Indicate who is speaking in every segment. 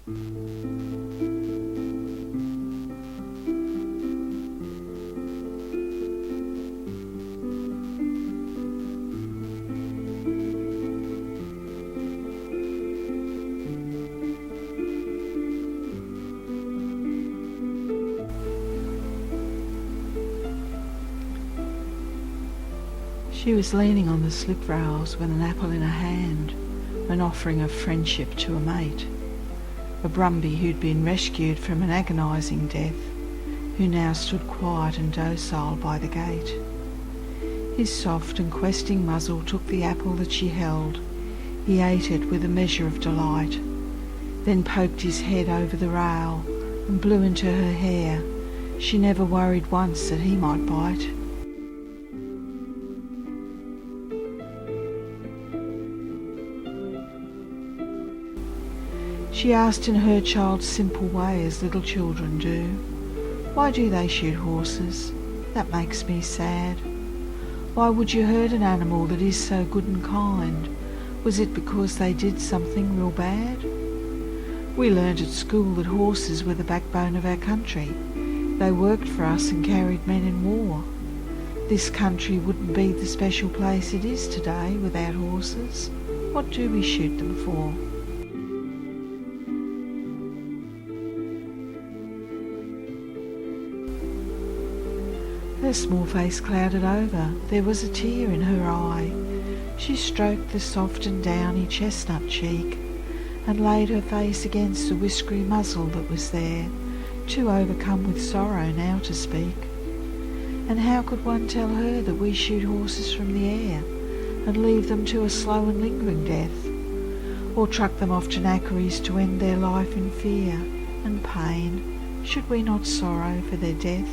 Speaker 1: She was leaning on the slip rails with an apple in her hand, an offering of friendship to a mate, a Brumby who'd been rescued from an agonising death, who now stood quiet and docile by the gate. His soft and questing muzzle took the apple that she held. He ate it with a measure of delight, then poked his head over the rail and blew into her hair. She never worried once that he might bite. She asked in her child's simple way, as little children do, "Why do they shoot horses? That makes me sad. Why would you hurt an animal that is so good and kind? Was it because they did something real bad? We learnt at school that horses were the backbone of our country. They worked for us and carried men in war. This country wouldn't be the special place it is today without horses. What do we shoot them for?" Her small face clouded over. There was a tear in her eye. She stroked the soft and downy chestnut cheek and laid her face against the whiskery muzzle that was there, too overcome with sorrow now to speak. And how could one tell her that we shoot horses from the air and leave them to a slow and lingering death, or truck them off to knackeries to end their life in fear and pain? Should we not sorrow for their death?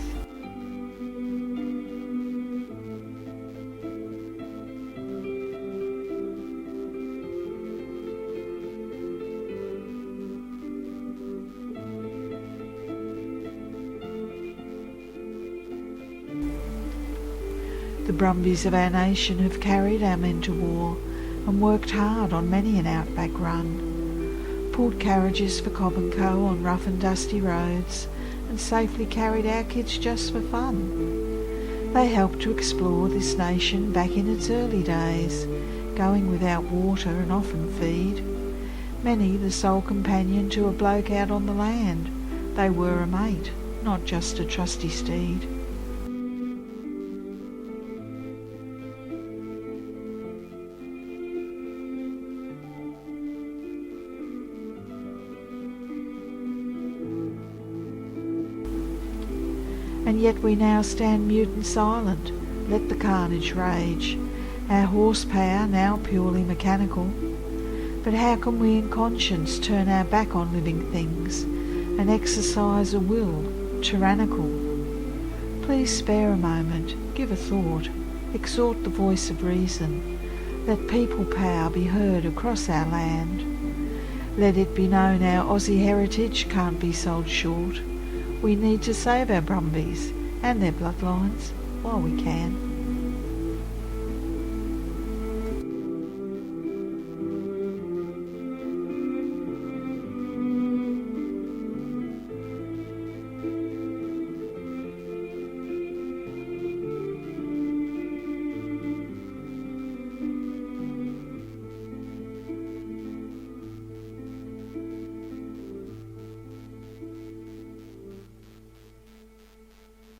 Speaker 1: The Brumbies of our nation have carried our men to war and worked hard on many an outback run, pulled carriages for Cobb and Co. on rough and dusty roads, and safely carried our kids just for fun. They helped to explore this nation back in its early days, going without water and often feed. Many the sole companion to a bloke out on the land. They were a mate, not just a trusty steed. And yet we now stand mute and silent, let the carnage rage, our horsepower now purely mechanical. But how can we in conscience turn our back on living things and exercise a will tyrannical? Please spare a moment, give a thought, exhort the voice of reason. Let people power be heard across our land. Let it be known our Aussie heritage can't be sold short. We need to save our Brumbies and their bloodlines while we can.